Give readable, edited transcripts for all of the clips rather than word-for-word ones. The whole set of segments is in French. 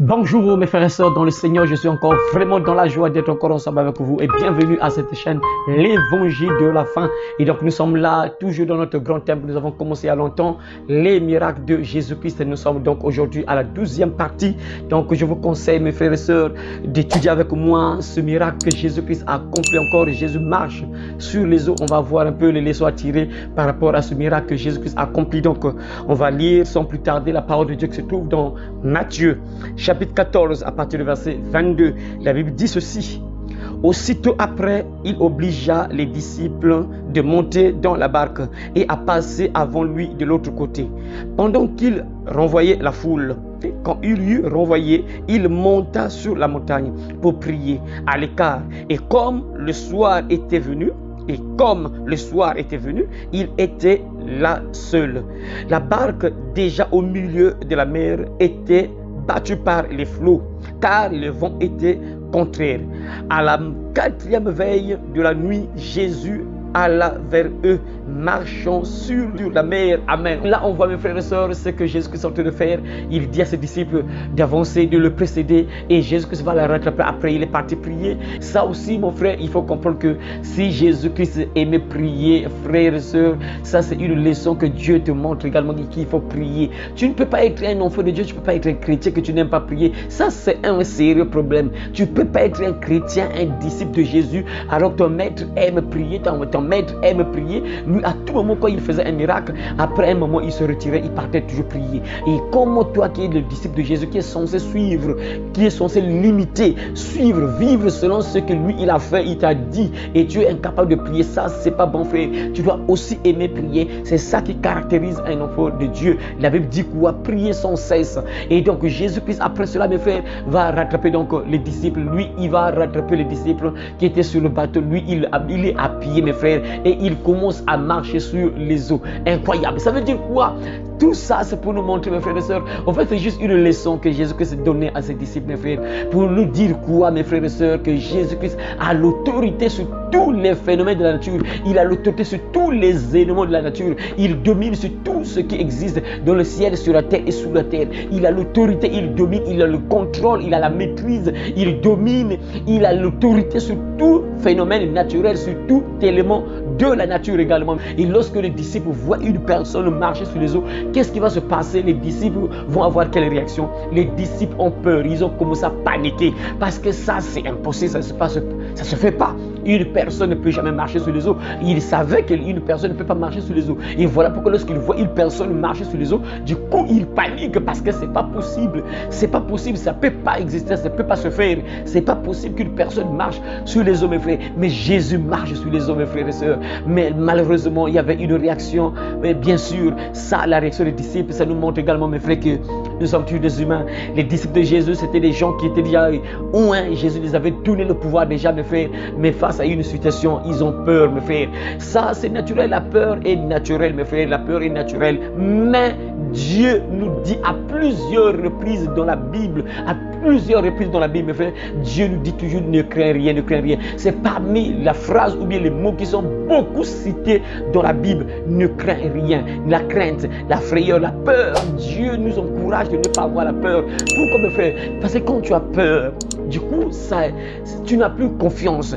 Bonjour mes frères et sœurs dans le Seigneur, je suis encore vraiment dans la joie d'être encore ensemble avec vous et bienvenue à cette chaîne, l'évangile de la fin. Et donc nous sommes là, toujours dans notre grand thème que nous avons commencé il y a longtemps, les miracles de Jésus-Christ. Et nous sommes donc aujourd'hui à la 12e partie. Donc je vous conseille mes frères et sœurs d'étudier avec moi ce miracle que Jésus-Christ a accompli encore. Jésus marche sur les eaux, on va voir un peu les leçons à tirer par rapport à ce miracle que Jésus-Christ a accompli. Donc on va lire sans plus tarder la parole de Dieu qui se trouve dans Matthieu chapitre 14, à partir du verset 22, la Bible dit ceci. Aussitôt après, il obligea les disciples de monter dans la barque et à passer avant lui de l'autre côté. Pendant qu'il renvoyait la foule, quand il eut renvoyé, il monta sur la montagne pour prier à l'écart. Et comme le soir était venu, il était là seul. La barque, déjà au milieu de la mer, était battue par les flots, car le vent était contraire. À la 4e veille de la nuit, Jésus alla vers eux, marchant sur la mer. Amen. Là, on voit, mes frères et sœurs, ce que Jésus-Christ est en train de faire. Il dit à ses disciples d'avancer, de le précéder, et Jésus-Christ va le rattraper. Après, il est parti prier. Ça aussi, mon frère, il faut comprendre que si Jésus-Christ aimait prier, frères et sœurs, ça c'est une leçon que Dieu te montre également, qu'il faut prier. Tu ne peux pas être un enfant de Dieu, tu ne peux pas être un chrétien que tu n'aimes pas prier. Ça, c'est un sérieux problème. Tu ne peux pas être un chrétien, un disciple de Jésus, alors que ton maître aime prier, ton maître aime prier. Lui, à tout moment, quand il faisait un miracle, après un moment, il se retirait, il partait toujours prier. Et comment toi qui es le disciple de Jésus, qui est censé suivre, qui est censé limiter, suivre, vivre selon ce que lui, il a fait, il t'a dit, et tu es incapable de prier, ça, c'est pas bon, frère. Tu dois aussi aimer prier. C'est ça qui caractérise un enfant de Dieu. La Bible dit quoi? Prier sans cesse. Et donc, Jésus-Christ, après cela, mes frères, va rattraper donc les disciples. Lui, il va rattraper les disciples qui étaient sur le bateau. Lui, il est à pied, mes frères, et il commence à marcher sur les eaux. Incroyable. Ça veut dire quoi? Tout ça, c'est pour nous montrer, mes frères et sœurs. En fait, c'est juste une leçon que Jésus-Christ a donnée à ses disciples, mes frères. Pour nous dire quoi, mes frères et sœurs? Que Jésus-Christ a l'autorité sur tous les phénomènes de la nature. Il a l'autorité sur tous les éléments de la nature. Il domine sur tout ce qui existe dans le ciel, sur la terre et sous la terre. Il a l'autorité, il domine, il a le contrôle, il a la maîtrise, il domine, il a l'autorité sur tout phénomène naturel, sur tout élément de la nature également. Et lorsque les disciples voient une personne marcher sur les eaux, qu'est-ce qui va se passer? Les disciples vont avoir quelle réaction? Les disciples ont peur, ils ont commencé à paniquer parce que ça c'est impossible, ça se fait pas. Une personne ne peut jamais marcher sur les eaux. Ils savaient qu'une personne ne peut pas marcher sur les eaux. Et voilà pourquoi lorsqu'ils voient une personne marcher sur les eaux, du coup ils paniquent parce que c'est pas possible. C'est pas possible, ça peut pas exister, ça peut pas se faire. C'est pas possible qu'une personne marche sur les eaux, mes frères. Mais Jésus marche sur les eaux, mes frères et sœurs. Mais malheureusement, il y avait une réaction. Mais bien sûr, ça, la réaction des disciples, ça nous montre également, mes frères, que nous sommes tous des humains. Les disciples de Jésus, c'était des gens qui étaient déjà Jésus les avait donné le pouvoir déjà, mes frères. Mais face à une situation, ils ont peur, mes frères. Ça, c'est naturel. La peur est naturelle, mes frères. La peur est naturelle. Mais Dieu nous dit à plusieurs reprises dans la Bible, mes frères, Dieu nous dit toujours ne crains rien, ne crains rien. C'est parmi la phrase ou bien les mots qui sont beaucoup cités dans la Bible. Ne crains rien. La crainte, la frayeur, la peur. Dieu nous encourage de ne pas avoir la peur. Pourquoi, mes frères? Parce que quand tu as peur, du coup, tu n'as plus confiance.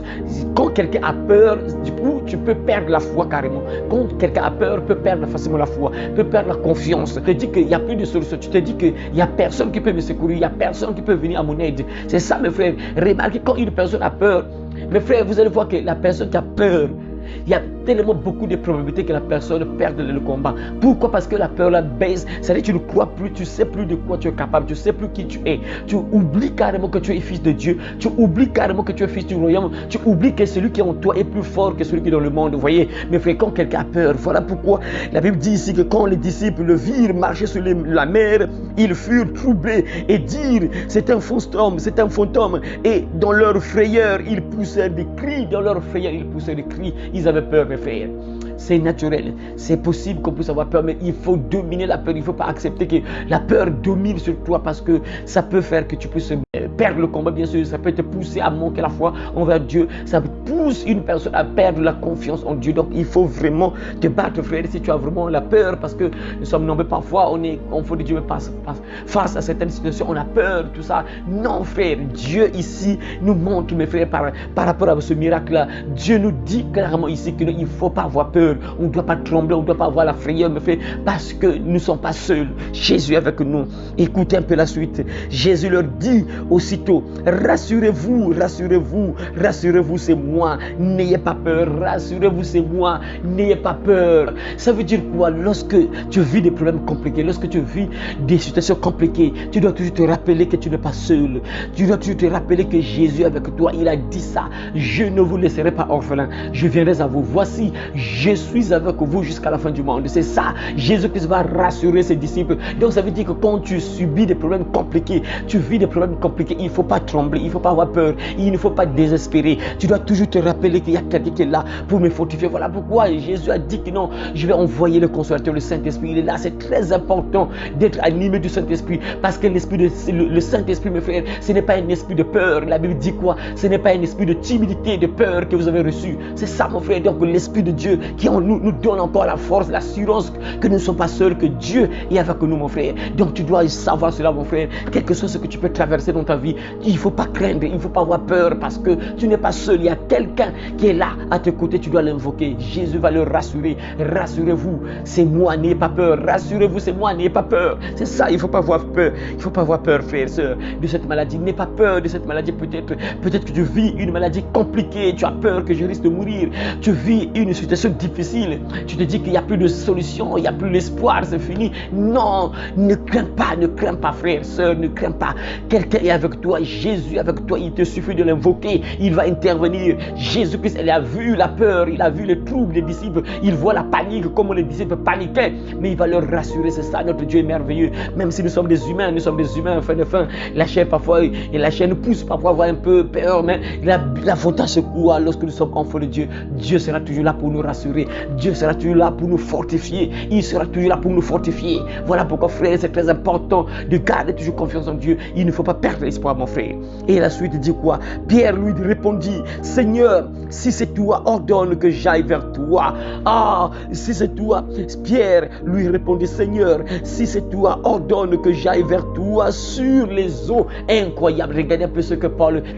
Quand quelqu'un a peur, du coup, tu peux perdre la foi carrément. Quand quelqu'un a peur, peut perdre facilement la foi, peut perdre la confiance. Tu te dis qu'il n'y a plus de solution. Tu te dis qu'il n'y a personne qui peut me secourir, il n'y a personne qui peut venir à mon aide. C'est ça, mes frères. Remarquez, quand une personne a peur, mes frères, vous allez voir que la personne qui a peur, il y a tellement beaucoup de probabilités que la personne perde le combat. Pourquoi? Parce que la peur la baisse. C'est-à-dire que tu ne crois plus, tu ne sais plus de quoi tu es capable, tu ne sais plus qui tu es. Tu oublies carrément que tu es fils de Dieu. Tu oublies carrément que tu es fils du royaume. Tu oublies que celui qui est en toi est plus fort que celui qui est dans le monde. Vous voyez, mes frères, quand quelqu'un a peur, voilà pourquoi la Bible dit ici que quand les disciples le virent marcher sur la mer, ils furent troublés et dirent c'est un fantôme, c'est un fantôme. Et dans leur frayeur, ils poussèrent des cris. Ils avaient peur, mes frères. C'est naturel, c'est possible qu'on puisse avoir peur, mais il faut dominer la peur. Il ne faut pas accepter que la peur domine sur toi parce que ça peut faire que tu puisses perdre le combat, bien sûr. Ça peut te pousser à manquer la foi envers Dieu. Ça pousse une personne à perdre la confiance en Dieu. Donc, il faut vraiment te battre, frère, si tu as vraiment la peur, parce que nous sommes nombreux parfois, on fait de Dieu face à certaines situations, on a peur, tout ça. Non, frère, Dieu ici nous montre, mes frères, par rapport à ce miracle-là, Dieu nous dit clairement ici qu'il ne faut pas avoir peur, on ne doit pas trembler, on ne doit pas avoir la frayeur, mes frères, parce que nous ne sommes pas seuls. Jésus est avec nous. Écoutez un peu la suite. Jésus leur dit aussitôt, rassurez-vous, rassurez-vous, rassurez-vous, c'est moi, n'ayez pas peur, rassurez-vous, c'est moi, n'ayez pas peur. Ça veut dire quoi? Lorsque tu vis des problèmes compliqués, lorsque tu vis des situations compliquées, tu dois toujours te rappeler que tu n'es pas seul. Tu dois toujours te rappeler que Jésus est avec toi. Il a dit ça. Je ne vous laisserai pas orphelin. Je viendrai à vous. Voici, je suis avec vous jusqu'à la fin du monde. C'est ça. Jésus-Christ va rassurer ses disciples. Donc ça veut dire que quand tu subis des problèmes compliqués, tu vis des problèmes compliqués, il ne faut pas trembler, il ne faut pas avoir peur, il ne faut pas désespérer. Tu dois toujours te rappeler qu'il y a quelqu'un qui est là pour me fortifier. Voilà pourquoi Jésus a dit que non, je vais envoyer le consolateur, le Saint-Esprit. Il est là. C'est très important d'être animé du Saint-Esprit, parce que le Saint-Esprit, mes frères, ce n'est pas un esprit de peur. La Bible dit quoi? Ce n'est pas un esprit de timidité, de peur que vous avez reçu. C'est ça, mon frère. Donc l'Esprit de Dieu qui en nous donne encore la force, l'assurance que nous ne sommes pas seuls, que Dieu est avec nous, mon frère. Donc tu dois savoir cela, mon frère. Quel que soit ce que tu peux traverser dans ta vie, il ne faut pas craindre, il ne faut pas avoir peur, parce que tu n'es pas seul. Il y a quelqu'un qui est là à tes côtés. Tu dois l'invoquer. Jésus va le rassurer. Rassurez-vous, c'est moi, n'ayez pas peur. Rassurez-vous, c'est moi, n'ayez pas peur. C'est ça, il ne faut pas avoir peur. Il ne faut pas avoir peur, frère, sœur, de cette maladie. N'aie pas peur de cette maladie. Peut-être que tu vis une maladie compliquée. Tu as peur que je risque de mourir. Tu vis une situation difficile. Tu te dis qu'il n'y a plus de solution, il n'y a plus d'espoir, c'est fini. Non, ne crains pas, frère, sœur, ne crains pas. Quelqu'un est avec toi. Jésus est avec toi. Il te suffit de l'invoquer. Il va intervenir. Jésus-Christ, il a vu la peur, il a vu les troubles des disciples. Il voit la panique, comment les disciples paniquaient. Mais il va leur rassurer. C'est ça, notre Dieu est merveilleux. Même si nous sommes des humains, fin de fin. La chair parfois, et la chair nous pousse parfois à avoir un peu peur, mais l'avantage c'est quoi? Lorsque nous sommes enfants de Dieu, Dieu sera toujours là pour nous rassurer. Dieu sera toujours là pour nous fortifier. Il sera toujours là pour nous fortifier. Voilà pourquoi, frère, c'est très important de garder toujours confiance en Dieu. Il ne faut pas perdre l'espoir, mon frère. Et la suite dit quoi? Pierre lui répondit, Seigneur, si c'est toi, ordonne que j'aille vers toi. Ah, si c'est toi. Pierre lui répondit, Seigneur, si c'est toi, ordonne que j'aille vers toi sur les eaux. Incroyable. Regardez un peu ce que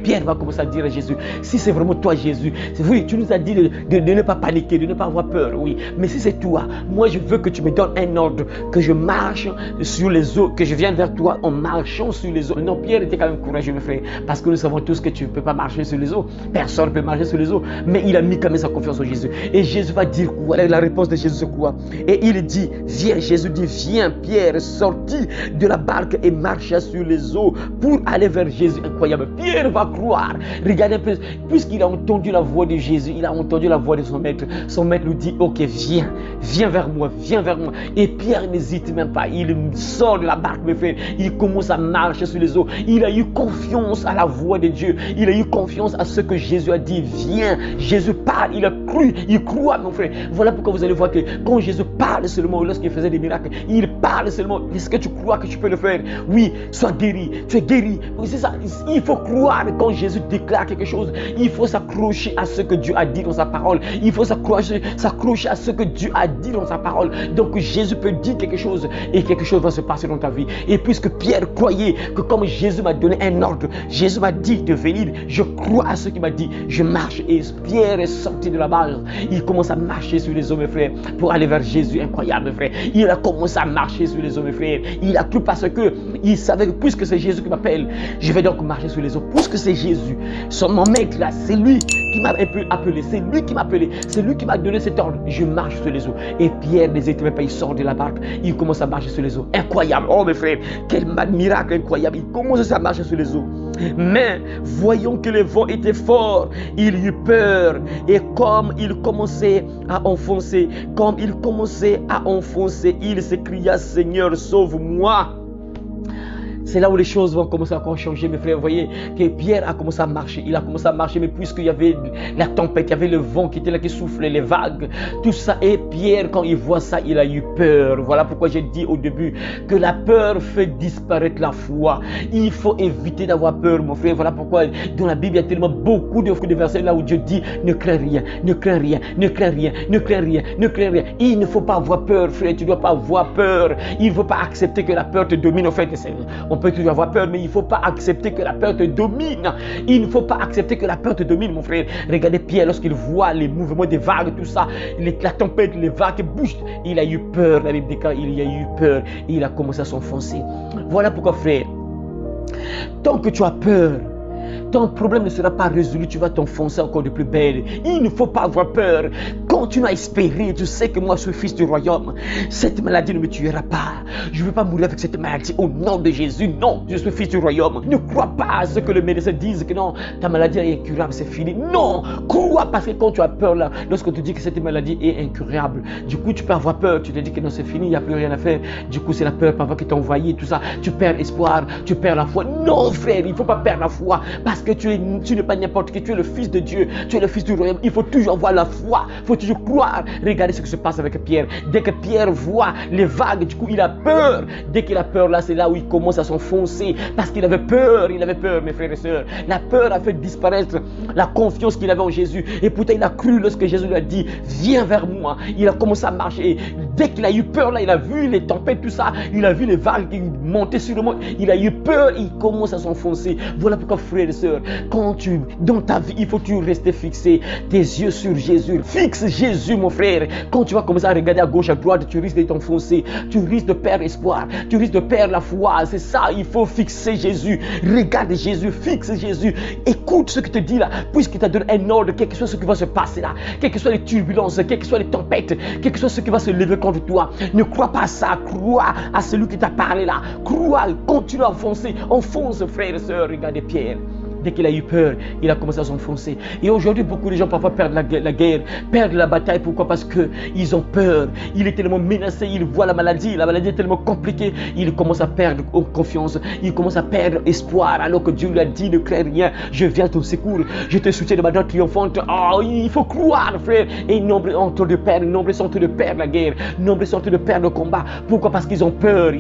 Pierre va commencer à dire à Jésus. Si c'est vraiment toi, Jésus, oui, tu nous as dit de ne pas paniquer, de ne pas avoir peur, oui. Mais si c'est toi, moi je veux que tu me donnes un ordre, que je marche sur les eaux, que je vienne vers toi en marchant sur les eaux. Non, Pierre était quand même courageux, mes frères, parce que nous savons tous que tu ne peux pas marcher sur les eaux. Personne ne peut marcher sur les eaux. Mais il a mis quand même sa confiance en Jésus. Et Jésus va dire quoi? La réponse de Jésus, c'est quoi? Et il dit, viens. Jésus dit, viens. Pierre sortit de la barque et marcha sur les eaux pour aller vers Jésus. Incroyable. Pierre va croire. Regardez un peu, puisqu'il a entendu la voix de Jésus, il a entendu la voix de son maître. Son maître lui dit, ok, viens vers moi, viens vers moi. Et Pierre n'hésite même pas. Il sort de la barque, mes frères. Il commence à marcher sur les eaux. Il a eu confiance à la voix de Dieu. Il a eu confiance à ce que Jésus a dit. Viens. Jésus parle. Il a cru. Il croit, mon frère. Voilà pourquoi vous allez voir que quand Jésus parle seulement, lorsqu'il faisait des miracles, il parle seulement. Est-ce que tu crois que tu peux le faire? Oui, sois guéri. Tu es guéri. Oui, c'est ça. Il faut croire quand Jésus déclare quelque chose. Il faut s'accrocher à ce que Dieu a dit dans sa parole. Il faut s'accrocher à ce que Dieu a dit dans sa parole. Donc Jésus peut dire quelque chose et quelque chose va se passer dans ta vie. Et puisque Pierre croyait que comme Jésus m'a donné un ordre, Jésus m'a dit de venir, je crois à ce qu'il m'a dit, je marche. Et Pierre est sorti de la barque. Il commence à marcher sur les eaux, mes frères, pour aller vers Jésus. Incroyable, mes frères. Il a commencé à marcher sur les eaux, mes frères. Il a cru parce que il savait que puisque c'est Jésus qui m'appelle, je vais donc marcher sur les eaux. Puisque c'est Jésus, mon maître là, c'est lui qui m'a appelé, c'est lui qui m'a appelé, c'est lui qui m'a donné cet ordre. Je marche sur les eaux. Et Pierre n'hésite même pas, il sort de la barque, il commence à marcher sur les eaux. Incroyable, oh mes frères, quel miracle incroyable. Il commence à marcher sur les eaux. Mais voyons que le vent était fort, il eut peur. Et comme il commençait à enfoncer, il s'écria, Seigneur, sauve-moi. C'est là où les choses vont commencer à changer, mes frères. Vous voyez que Pierre a commencé à marcher. Il a commencé à marcher, mais puisqu'il y avait la tempête, il y avait le vent qui était là, qui soufflait, les vagues, tout ça. Et Pierre, quand il voit ça, il a eu peur. Voilà pourquoi j'ai dit au début que la peur fait disparaître la foi. Il faut éviter d'avoir peur, mon frère. Voilà pourquoi dans la Bible, il y a tellement beaucoup de versets là où Dieu dit ne crains rien, ne crains rien, ne crains rien, ne crains rien, ne crains rien. Il ne faut pas avoir peur, frère. Tu ne dois pas avoir peur. Il ne faut pas accepter que la peur te domine. En fait, on peut toujours avoir peur, mais il ne faut pas accepter que la peur te domine. Il ne faut pas accepter que la peur te domine, mon frère. Regardez Pierre, lorsqu'il voit les mouvements des vagues, tout ça, la tempête, les vagues bougent. Il a eu peur. La Bible dit qu'il a eu peur. Et il a commencé à s'enfoncer. Voilà pourquoi, frère, tant que tu as peur, ton problème ne sera pas résolu, tu vas t'enfoncer encore de plus belle. Il ne faut pas avoir peur. Continue à espérer. Tu sais que moi, je suis fils du royaume. Cette maladie ne me tuera pas. Je ne veux pas mourir avec cette maladie. Au nom de Jésus, non, je suis fils du royaume. Ne crois pas à ce que le médecin dise que non, ta maladie est incurable, c'est fini. Non, crois parce que quand tu as peur là, lorsqu'on te dit que cette maladie est incurable, du coup, tu peux avoir peur. Tu te dis que non, c'est fini, il n'y a plus rien à faire. Du coup, c'est la peur parfois qui t'a envahi, tout ça. Tu perds espoir, tu perds la foi. Non, frère, il ne faut pas perdre la foi. Parce que tu n'es pas n'importe qui, tu es le fils de Dieu, tu es le fils du royaume. Il faut toujours avoir la foi, il faut toujours croire. Regardez ce qui se passe avec Pierre. Dès que Pierre voit les vagues, du coup il a peur. Dès qu'il a peur là, c'est là où il commence à s'enfoncer. Parce qu'il avait peur, mes frères et sœurs. La peur a fait disparaître la confiance qu'il avait en Jésus. Et pourtant il a cru lorsque Jésus lui a dit, viens vers moi. Il a commencé à marcher. Dès qu'il a eu peur là, il a vu les tempêtes, tout ça. Il a vu les vagues qui montaient sur le monde. Il a eu peur, il commence à s'enfoncer. Voilà pourquoi, frères et sœurs, dans ta vie, il faut toujours rester fixé tes yeux sur Jésus. Fixe Jésus, mon frère. Quand tu vas commencer à regarder à gauche, à droite, tu risques de t'enfoncer. Tu risques de perdre espoir. Tu risques de perdre la foi. C'est ça, il faut fixer Jésus. Regarde Jésus, fixe Jésus. Écoute ce qu'il te dit là, puisqu'il t'a donné un ordre, quel que soit ce qui va se passer là, quelles que soient les turbulences, quelles que soient les tempêtes, quel que soit ce qui va se lever contre toi. Ne crois pas à ça, crois à celui qui t'a parlé là. Crois, continue à avancer. Enfonce, frère et sœur. Regardez Pierre. Dès qu'il a eu peur, il a commencé à s'enfoncer. Et aujourd'hui, beaucoup de gens parfois perdent la guerre, perdent la bataille. Pourquoi? Parce qu'ils ont peur. Il est tellement menacé, il voit la maladie est tellement compliquée. Il commence à perdre confiance, il commence à perdre espoir. Alors que Dieu lui a dit, ne crains rien, je viens à ton secours, je te soutiens de manière triomphante. Oh, il faut croire, frère. Et nombreux sont en train de perdre, nombreux sont en train de perdre la guerre, nombreux sont en train de perdre le combat. Pourquoi? Parce qu'ils ont peur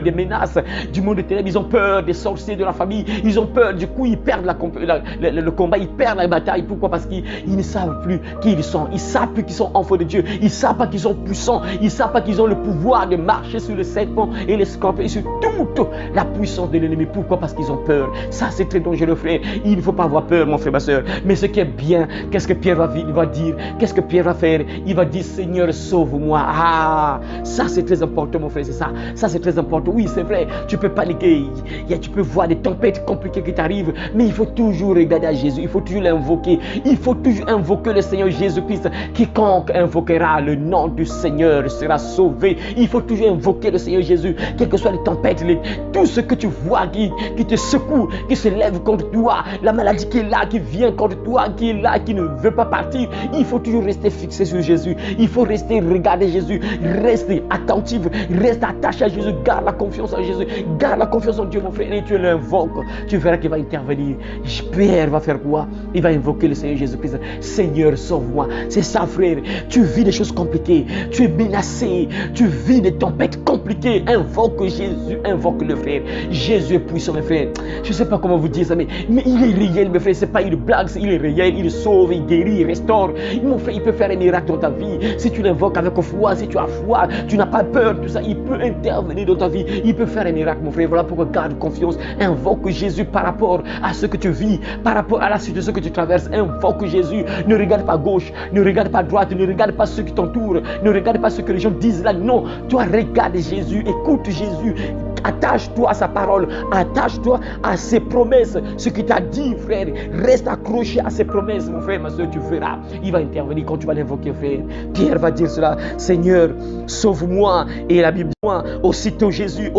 des menaces du monde des ténèbres, ils ont peur des sorciers de la famille, ils ont peur, du coup ils perdent le combat, ils perdent la bataille. Pourquoi? Parce qu'ils ne savent plus qui ils sont. Ils savent plus qu'ils sont enfants de Dieu. Ils ne savent pas qu'ils sont puissants. Ils ne savent pas qu'ils ont le pouvoir de marcher sur le serpent et les scorpions et sur toute la puissance de l'ennemi. Pourquoi? Parce qu'ils ont peur. Ça, c'est très dangereux, frère. Il ne faut pas avoir peur, mon frère, ma soeur. Mais ce qui est bien, qu'est-ce que Pierre va dire? Qu'est-ce que Pierre va faire? Il va dire, Seigneur, sauve-moi. Ah, ça, c'est très important, mon frère. C'est ça. Ça, c'est très important. Oui, c'est vrai. Tu peux paniquer. Tu peux voir des tempêtes compliquées qui t'arrivent. Mais il faut toujours regarder à Jésus, il faut toujours l'invoquer, il faut toujours invoquer le Seigneur Jésus-Christ. Quiconque invoquera le nom du Seigneur sera sauvé. Il faut toujours invoquer le Seigneur Jésus, quelles que soient les tempêtes, tout ce que tu vois qui te secoue, qui se lève contre toi, la maladie qui est là, qui vient contre toi, qui est là, qui ne veut pas partir. Il faut toujours rester fixé sur Jésus, il faut rester regarder Jésus, rester attentif, reste attaché à Jésus, garde la confiance en Jésus, garde la confiance en Dieu, mon frère, et tu l'invoques, tu verras qu'il va intervenir. Pierre va faire quoi? Il va invoquer le Seigneur Jésus-Christ. Seigneur, sauve-moi. C'est ça, frère. Tu vis des choses compliquées. Tu es menacé. Tu vis des tempêtes compliquées. Invoque Jésus. Invoque le frère. Jésus est puissant, mes frères. Je ne sais pas comment vous dire ça, mais il est réel, mes frères. Ce n'est pas une blague. Il est réel. Il sauve, il guérit, il restaure. Mon frère, il peut faire un miracle dans ta vie. Si tu l'invoques avec foi, si tu as foi, tu n'as pas peur, tout ça, il peut intervenir dans ta vie. Il peut faire un miracle, mon frère. Voilà pourquoi garde confiance. Invoque Jésus par rapport à ce que tu vis, par rapport à la situation que tu traverses. Invoque Jésus. Ne regarde pas à gauche, ne regarde pas à droite, ne regarde pas ceux qui t'entourent, ne regarde pas ce que les gens disent là. Non, toi regarde Jésus, écoute Jésus, attache-toi à sa parole, attache-toi à ses promesses. Ce qu'il t'a dit, frère, reste accroché à ses promesses, mon frère, ma soeur, tu verras. Il va intervenir quand tu vas l'invoquer, frère. Pierre va dire cela, Seigneur, sauve-moi. Et la Bible dit, aussitôt Jésus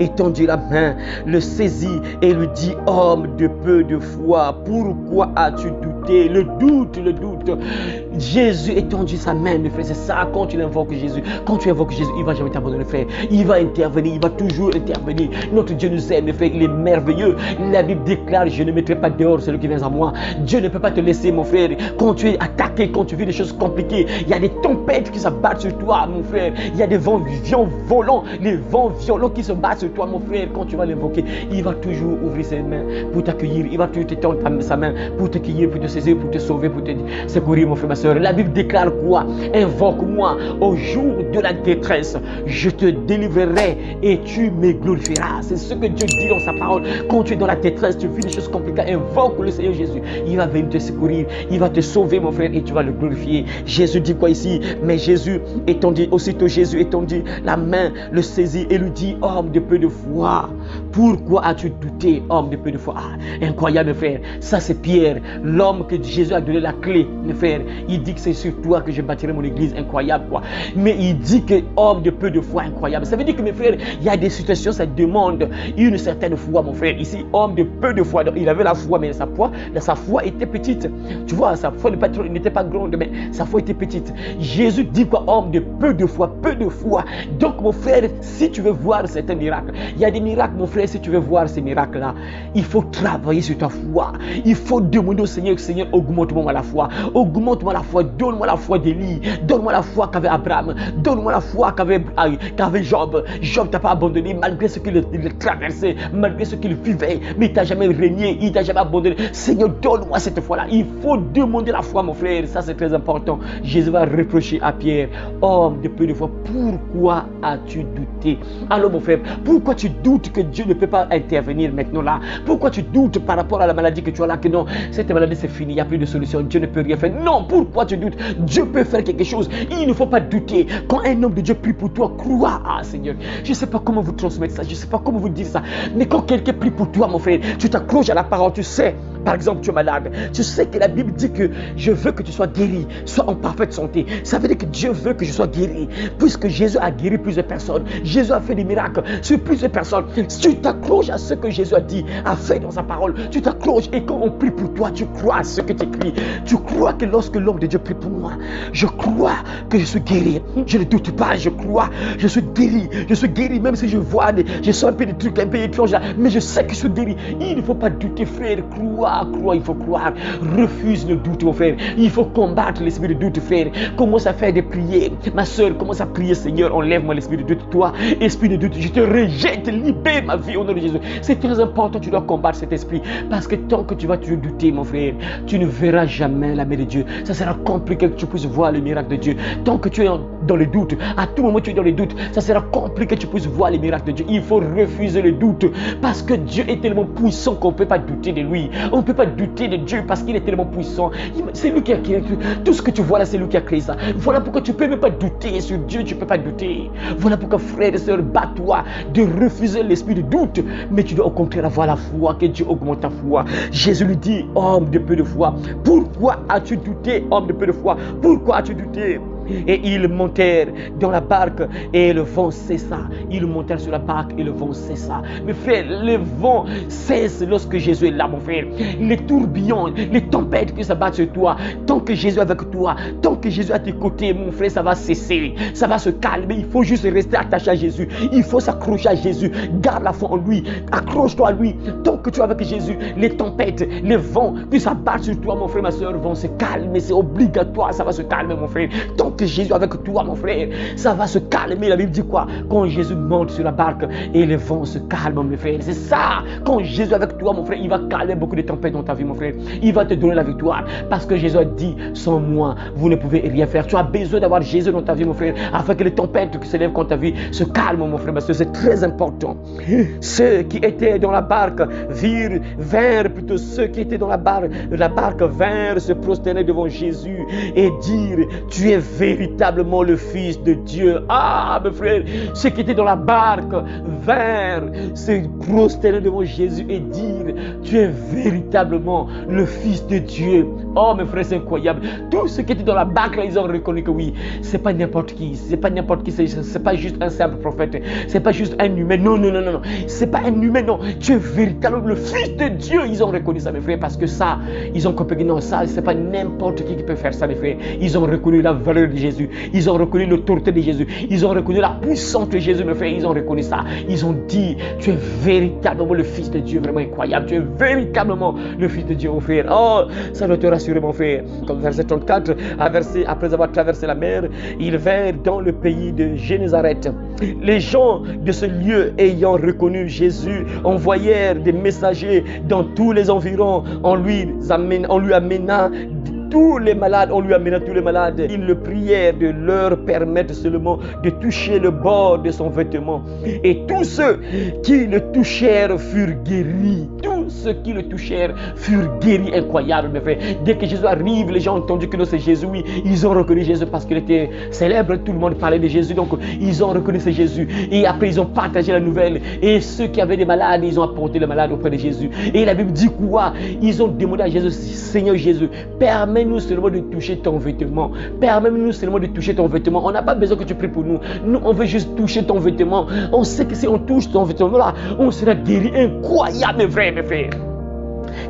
étendit la main, le saisit et lui dit, homme de peu de foi, pourquoi as-tu douté? Le doute. Jésus étendit sa main, mes frères. C'est ça, quand tu invoques Jésus, quand tu invoques Jésus, il ne va jamais t'abandonner, frère. Il va intervenir, il va toujours intervenir. Notre Dieu nous aime, mes frères, il est merveilleux. La Bible déclare, je ne mettrai pas dehors celui qui vient à moi. Dieu ne peut pas te laisser, mon frère. Quand tu es attaqué, quand tu vis des choses compliquées, il y a des tempêtes qui s'abattent sur toi, mon frère. Il y a des vents volants, les vents violents qui se battent sur toi, mon frère. Quand tu vas l'invoquer, il va toujours ouvrir ses mains pour t'accueillir. Il va toujours t'étendre sa main pour t'accueillir, pour te saisir, pour te sauver, pour te secourir, mon frère, ma soeur. La Bible déclare quoi? Invoque-moi au jour de la détresse. Je te délivrerai et tu me glorifieras. C'est ce que Dieu dit dans sa parole. Quand tu es dans la détresse, tu vis des choses compliquées, invoque le Seigneur Jésus. Il va venir te secourir, il va te sauver, mon frère, et tu vas le glorifier. Jésus dit quoi ici? Mais Jésus étendit, aussitôt Jésus étendit la main, le saisit et lui dit: homme de peu de foi, pourquoi as-tu douté, homme de peu de foi? Incroyable, frère. Ça, c'est Pierre, l'homme que Jésus a donné la clé, mes frères. Il dit que c'est sur toi que je bâtirai mon église. Incroyable, quoi. Mais il dit que homme de peu de foi, incroyable. Ça veut dire que, mes frères, il y a des situations, ça demande une certaine foi, mon frère. Ici, homme de peu de foi. Donc, il avait la foi, mais sa foi était petite. Tu vois, sa foi n'était pas grande, mais sa foi était petite. Jésus dit quoi? Homme de peu de foi, peu de foi. Donc, mon frère, si tu veux voir certains miracles, il y a des miracles, mon frère, si tu veux voir ces miracles-là, il faut travailler sur ta foi. Il faut demander au Seigneur: Seigneur, augmente-moi la foi. Augmente-moi la foi. Donne-moi la foi d'Élie. Donne-moi la foi qu'avait Abraham. Donne-moi la foi qu'avait Job. Job t'a pas abandonné malgré ce qu'il traversait, malgré ce qu'il vivait. Mais il t'a jamais régné, il t'a jamais abandonné. Seigneur, donne-moi cette foi-là. Il faut demander la foi, mon frère. Ça, c'est très important. Jésus va reprocher à Pierre: homme de peu de foi, pourquoi as-tu douté? Alors, mon frère, pourquoi tu doutes que Dieu ne peut pas intervenir maintenant là? Pourquoi tu doutes par rapport à la maladie que tu as là, que non, cette maladie c'est fini, il n'y a plus de solution, Dieu ne peut rien faire? Non, pourquoi tu doutes? Dieu peut faire quelque chose. Il ne faut pas douter. Quand un homme de Dieu prie pour toi, crois. Ah, Seigneur, je ne sais pas comment vous transmettre ça, je ne sais pas comment vous dire ça, mais quand quelqu'un prie pour toi, mon frère, tu t'accroches à la parole. Tu sais, par exemple, tu es malade, tu sais que la Bible dit que je veux que tu sois guéri, sois en parfaite santé. Ça veut dire que Dieu veut que je sois guéri, puisque Jésus a guéri plusieurs personnes. Jésus a fait des miracles sur plusieurs personnes. Si tu t'accroches à ce que Jésus a dit, a fait dans sa parole, tu t'accroches, et quand on prie pour toi, tu crois à ce que tu écris. Tu crois que lorsque l'homme de Dieu prie pour moi, je crois que je suis guéri. Je ne doute pas, je crois, je suis guéri. Je suis guéri, même si je vois, je sens un peu des trucs un peu étranges là, mais je sais que je suis guéri. Il ne faut pas douter, frère. Crois, il faut croire. Refuse le doute, mon frère. Il faut combattre l'esprit de doute, frère. Commence à faire des prières. Ma soeur, commence à prier: Seigneur, enlève-moi l'esprit de doute. Toi, esprit de doute, je te rejette, libère ma vie au nom de Jésus. C'est très important, tu dois combattre cet esprit. Parce que tant que tu vas toujours douter, mon frère, tu ne verras jamais la main de Dieu. Ça sera compliqué que tu puisses voir le miracle de Dieu. Tant que tu es dans le doute, à tout moment tu es dans le doute, ça sera compliqué que tu puisses voir les miracles de Dieu. Il faut refuser le doute. Parce que Dieu est tellement puissant qu'on ne peut pas douter de lui. On ne peut pas douter de Dieu parce qu'il est tellement puissant. C'est lui qui a créé tout ce que tu vois là, c'est lui qui a créé ça. Voilà pourquoi tu ne peux même pas douter sur Dieu, tu ne peux pas douter. Voilà pourquoi, frères et sœurs, bats-toi de refuser l'esprit de doute, mais tu dois au contraire avoir la foi, que Dieu augmente ta foi. Jésus lui dit: homme de peu de foi, pourquoi as-tu douté, homme de peu de foi? Pourquoi as-tu douté? Et ils montèrent dans la barque et le vent cessa. Ils montèrent sur la barque et le vent cessa. Mes frères, le vent cesse lorsque Jésus est là, mon frère. Les tourbillons, les tempêtes qui s'abattent sur toi, tant que Jésus est avec toi, tant que Jésus est à tes côtés, mon frère, ça va cesser, ça va se calmer. Il faut juste rester attaché à Jésus. Il faut s'accrocher à Jésus. Garde la foi en lui. Accroche-toi à lui. Tant que tu es avec Jésus, les tempêtes, les vents qui s'abattent sur toi, mon frère, ma soeur, vont se calmer. C'est obligatoire, ça va se calmer, mon frère. Tant que Jésus est avec toi, mon frère, ça va se calmer. La Bible dit quoi? Quand Jésus monte sur la barque et les vents se calment, mon frère. C'est ça. Quand Jésus est avec toi, mon frère, il va calmer beaucoup de tempêtes dans ta vie, mon frère. Il va te donner la victoire. Parce que Jésus a dit: sans moi, vous ne pouvez rien faire. Tu as besoin d'avoir Jésus dans ta vie, mon frère, afin que les tempêtes qui s'élèvent contre ta vie se calment, mon frère. Parce que c'est très important. Ceux qui étaient dans la barque vinrent plutôt ceux qui étaient dans la barque vinrent se prosterner devant Jésus et dire: tu es véritablement le Fils de Dieu. Ah, mes frères, ceux qui étaient dans la barque vinrent se prosterner devant Jésus et dire: tu es véritablement le Fils de Dieu. Oh, mes frères, c'est incroyable. Tous ceux qui étaient dans la barque, là, ils ont reconnu que oui, c'est pas n'importe qui. C'est pas n'importe qui. C'est pas juste un simple prophète. C'est pas juste un humain. Non. C'est pas un humain, non. Tu es véritablement le Fils de Dieu. Ils ont reconnu ça, mes frères, parce que ça, ils ont compris que non, ça, c'est pas n'importe qui peut faire ça, mes frères. Ils ont reconnu la valeur de de Jésus. Ils ont reconnu l'autorité de Jésus. Ils ont reconnu la puissance de Jésus, mes frères. Ils ont reconnu ça. Ils ont dit, tu es véritablement le Fils de Dieu, vraiment incroyable. Tu es véritablement le Fils de Dieu, mon frère. Oh, ça doit te rassurer, mon frère. Comme verset 34, après avoir traversé la mer, ils vinrent dans le pays de Génézareth. Les gens de ce lieu ayant reconnu Jésus envoyèrent des messagers dans tous les environs. On lui amena tous les malades, Ils le prièrent de leur permettre seulement de toucher le bord de son vêtement. Et tous ceux qui le touchèrent furent guéris. Tous ceux qui le touchèrent furent guéris. Incroyable, mes frères. Dès que Jésus arrive, les gens ont entendu que non, c'est Jésus. Oui, ils ont reconnu Jésus parce qu'il était célèbre. Tout le monde parlait de Jésus. Donc, ils ont reconnu c'est Jésus. Et après, ils ont partagé la nouvelle. Et ceux qui avaient des malades, ils ont apporté les malades auprès de Jésus. Et la Bible dit quoi? Ils ont demandé à Jésus, Seigneur Jésus, permets-nous seulement de toucher ton vêtement. Permets-nous seulement de toucher ton vêtement. On n'a pas besoin que tu pries pour nous. Nous, on veut juste toucher ton vêtement. On sait que si on touche ton vêtement là, on sera guéri. Incroyable, mes frères, mes frères.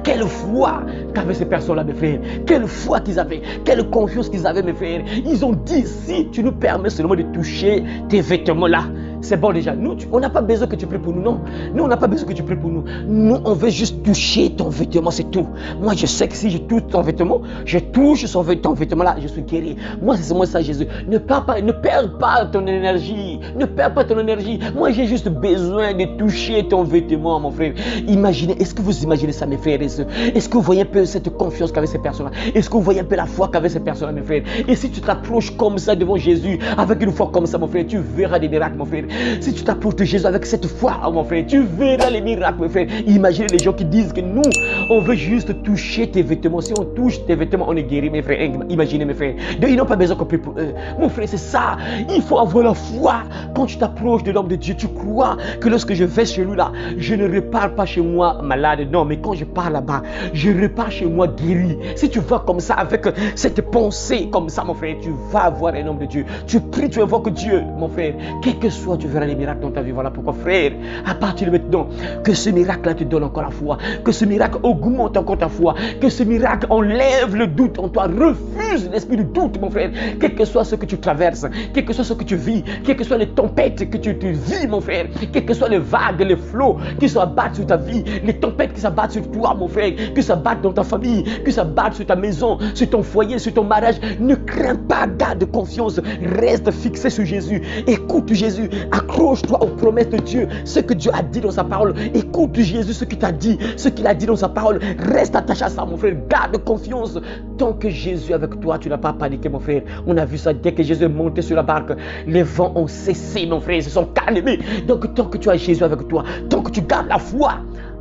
Quelle foi qu'avaient ces personnes-là, mes frères. Quelle foi qu'ils avaient. Quelle confiance qu'ils avaient, mes frères. Ils ont dit, si tu nous permets seulement de toucher tes vêtements-là, c'est bon déjà. Nous, on n'a pas besoin que tu pries pour nous, non. Nous, on n'a pas besoin que tu pries pour nous. Nous, on veut juste toucher ton vêtement, c'est tout. Moi, je sais que si je touche ton vêtement, je touche ton vêtement là, je suis guéri. Moi, c'est moi ça, Jésus. Ne perds pas ton énergie. Ne perds pas ton énergie. Moi, j'ai juste besoin de toucher ton vêtement, mon frère. Imaginez, est-ce que vous imaginez ça, mes frères et sœurs? Est-ce que vous voyez un peu cette confiance qu'avaient ces personnes-là? Est-ce que vous voyez un peu la foi qu'avaient ces personnes-là, mes frères? Et si tu t'approches comme ça devant Jésus, avec une foi comme ça, mon frère, tu verras des miracles, mon frère. Si tu t'approches de Jésus avec cette foi, mon frère, tu verras les miracles, mon frère. Imaginez les gens qui disent que nous, on veut juste toucher tes vêtements. Si on touche tes vêtements, on est guéri, mes frères. Imaginez, mes frères. Donc, ils n'ont pas besoin qu'on prie pour eux. Mon frère, c'est ça. Il faut avoir la foi. Quand tu t'approches de l'homme de Dieu, tu crois que lorsque je vais chez lui là, je ne repars pas chez moi malade. Non, mais quand je pars là-bas, je repars chez moi guéri. Si tu vas comme ça, avec cette pensée comme ça, mon frère, tu vas avoir un homme de Dieu. Tu pries, tu invoques Dieu, mon frère. Quel que soit, tu verras les miracles dans ta vie. Voilà pourquoi, frère, à partir de maintenant, que ce miracle-là te donne encore la foi, que ce miracle augmente encore ta foi, que ce miracle enlève le doute en toi, refuse l'esprit de doute, mon frère, quel que soit ce que tu traverses, quel que soit ce que tu vis, quelles que soient les tempêtes que tu vis, mon frère, quelles que soient les vagues, les flots qui s'abattent sur ta vie, les tempêtes qui s'abattent sur toi, mon frère, que ça batte dans ta famille, que ça batte sur ta maison, sur ton foyer, sur ton mariage, ne crains pas, garde confiance, reste fixé sur Jésus, écoute Jésus, accroche-toi aux promesses de Dieu, ce que Dieu a dit dans sa parole. Écoute Jésus, ce qu'il t'a dit, ce qu'il a dit dans sa parole. Reste attaché à ça, mon frère. Garde confiance. Tant que Jésus est avec toi, tu n'as pas paniqué, mon frère. On a vu ça dès que Jésus est monté sur la barque. Les vents ont cessé, mon frère. Ils se sont calmés. Donc, tant que tu as Jésus avec toi, tant que tu gardes la foi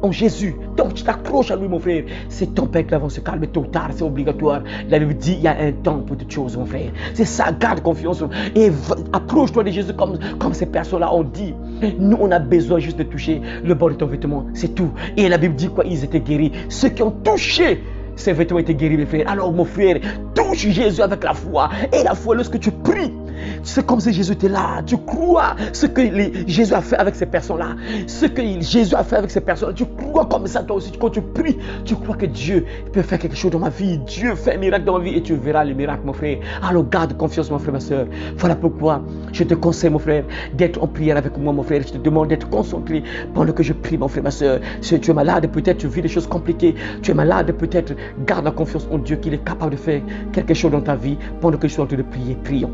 en Jésus, tant que tu t'accroches à lui, mon frère, ces tempêtes-là vont se calmer tôt ou tard, c'est obligatoire. La Bible dit, il y a un temps pour toutes choses, mon frère. C'est ça, garde confiance et approche-toi de Jésus comme ces personnes-là ont dit. Nous, on a besoin juste de toucher le bord de ton vêtement, c'est tout. Et la Bible dit quoi? Ils étaient guéris. Ceux qui ont touché ces vêtements étaient guéris, mes frères. Alors, mon frère, touche Jésus avec la foi. Et la foi, lorsque tu pries, c'est comme si Jésus était là. Tu crois ce que Jésus a fait avec ces personnes-là. Ce que Jésus a fait avec ces personnes-là. Tu crois comme ça, toi aussi. Quand tu pries, tu crois que Dieu peut faire quelque chose dans ma vie. Dieu fait un miracle dans ma vie et tu verras le miracle, mon frère. Alors, garde confiance, mon frère, ma soeur. Voilà pourquoi je te conseille, mon frère, d'être en prière avec moi, mon frère. Je te demande d'être concentré pendant que je prie, mon frère, ma soeur. Si tu es malade, peut-être tu vis des choses compliquées. Tu es malade, peut-être garde la confiance en Dieu qu'il est capable de faire quelque chose dans ta vie pendant que je suis en train de prier. Prions.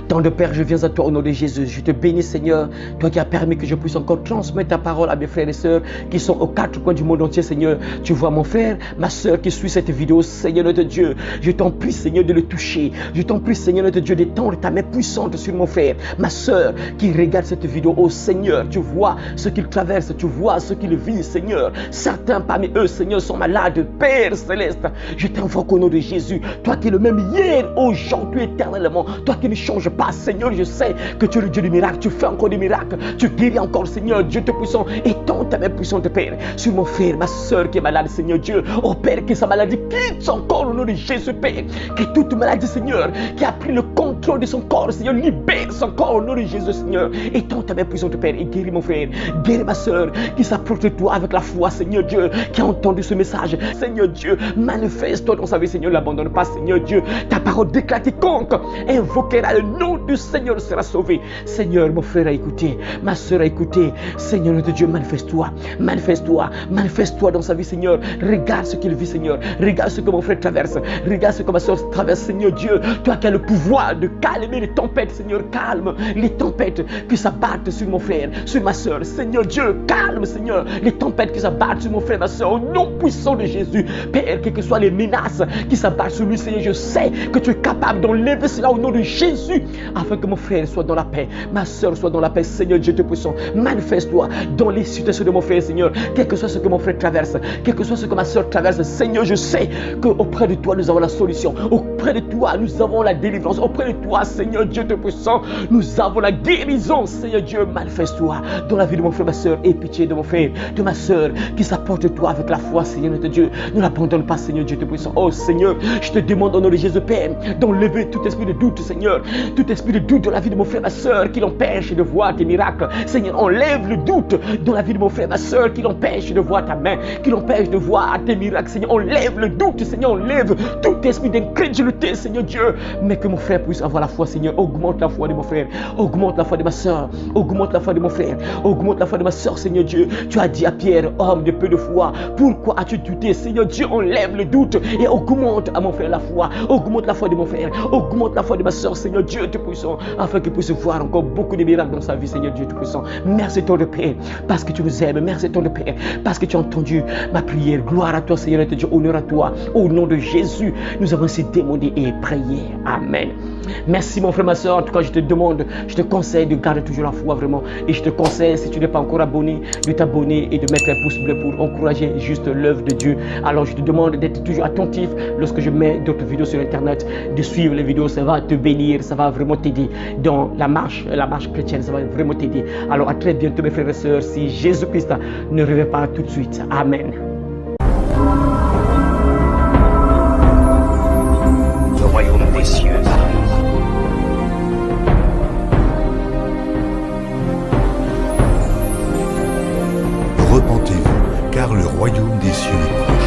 Tant de Père, je viens à toi au nom de Jésus. Je te bénis, Seigneur, toi qui as permis que je puisse encore transmettre ta parole à mes frères et sœurs qui sont aux quatre coins du monde entier, Seigneur. Tu vois mon frère, ma sœur qui suit cette vidéo, Seigneur notre Dieu. Je t'en prie, Seigneur, de le toucher. Je t'en prie, Seigneur notre Dieu, d'étendre ta main puissante sur mon frère, ma sœur qui regarde cette vidéo. Oh Seigneur, tu vois ce qu'il traverse, tu vois ce qu'il vit, Seigneur. Certains parmi eux, Seigneur, sont malades. Père céleste, je t'invoque au nom de Jésus. Toi qui es le même hier, aujourd'hui, éternellement. Toi qui ne changes pas, Seigneur, je sais que tu es le Dieu du miracle, tu fais encore des miracles, tu guéris encore, Seigneur, Dieu te puissant, étends ta main puissante, Père, sur mon frère, ma soeur qui est malade, Seigneur Dieu, oh Père, que sa maladie quitte encore au nom de Jésus, Père, que toute maladie, Seigneur, qui a pris le contrôle contrôle de son corps, Seigneur. Libère son corps au nom de Jésus, Seigneur. Étends ta main puissante, Père, et guéris mon frère, guéris ma soeur qui s'approche de toi avec la foi, Seigneur Dieu, qui a entendu ce message. Seigneur Dieu, manifeste-toi dans sa vie, Seigneur. N'abandonne pas, Seigneur Dieu. Ta parole déclare quiconque invoquera le nom du Seigneur sera sauvé. Seigneur, mon frère a écouté, ma soeur a écouté. Seigneur notre Dieu, manifeste-toi, manifeste-toi, manifeste-toi dans sa vie, Seigneur. Regarde ce qu'il vit, Seigneur. Regarde ce que mon frère traverse. Regarde ce que ma soeur traverse, Seigneur Dieu. Toi qui as le pouvoir de calmer les tempêtes, Seigneur, calme les tempêtes qui s'abattent sur mon frère, sur ma soeur. Seigneur Dieu, calme, Seigneur, les tempêtes qui s'abattent sur mon frère, ma soeur, au nom puissant de Jésus. Père, quelles que soient les menaces qui s'abattent sur lui, Seigneur, je sais que tu es capable d'enlever cela au nom de Jésus, afin que mon frère soit dans la paix, ma soeur soit dans la paix. Seigneur Dieu, te puissant, manifeste-toi dans les situations de mon frère, Seigneur, quel que soit ce que mon frère traverse, quel que soit ce que ma soeur traverse. Seigneur, je sais qu'auprès de toi, nous avons la solution. Auprès de toi, nous avons la délivrance. Auprès de toi, Seigneur Dieu, te puissant, nous avons la guérison. Seigneur Dieu, manifeste-toi dans la vie de mon frère, ma soeur. Aie pitié de mon frère, de ma soeur qui s'apporte de toi avec la foi, Seigneur notre Dieu. Ne l'abandonne pas, Seigneur Dieu, te puissant. Oh Seigneur, je te demande au nom de Jésus, Père, d'enlever tout esprit de doute, Seigneur. Tout esprit de doute dans la vie de mon frère, ma soeur, qui l'empêche de voir tes miracles. Seigneur, enlève le doute dans la vie de mon frère, ma soeur, qui l'empêche de voir ta main, qui l'empêche de voir tes miracles. Seigneur, enlève le doute, Seigneur, enlève tout esprit d'incrédulité, Seigneur Dieu. Mais que mon frère puisse avoir la foi, Seigneur. Augmente la foi de mon frère, augmente la foi de ma soeur, augmente la foi de mon frère, augmente la foi de ma soeur, Seigneur Dieu. Tu as dit à Pierre, homme de peu de foi, pourquoi as-tu douté? Seigneur Dieu, enlève le doute et augmente à mon frère la foi, augmente la foi de mon frère, augmente la foi de ma soeur, Seigneur Dieu, te puissant, afin qu'il puisse voir encore beaucoup de miracles dans sa vie, Seigneur Dieu, te puissant. Merci ton de Père, parce que tu nous aimes, merci ton de Père, parce que tu as entendu ma prière. Gloire à toi, Seigneur Dieu, honneur à toi, au nom de Jésus, nous avons ainsi demandé et prié. Amen. Merci mon frère, ma soeur. En tout cas, je te demande, je te conseille de garder toujours la foi vraiment. Et je te conseille, si tu n'es pas encore abonné, de t'abonner et de mettre un pouce bleu pour encourager juste l'œuvre de Dieu. Alors je te demande d'être toujours attentif lorsque je mets d'autres vidéos sur internet, de suivre les vidéos, ça va te bénir, ça va vraiment t'aider dans la marche chrétienne, ça va vraiment t'aider. Alors à très bientôt mes frères et sœurs, si Jésus-Christ ne revient pas tout de suite. Amen. Le royaume des cieux arrive. Repentez-vous, car le royaume des cieux est proche.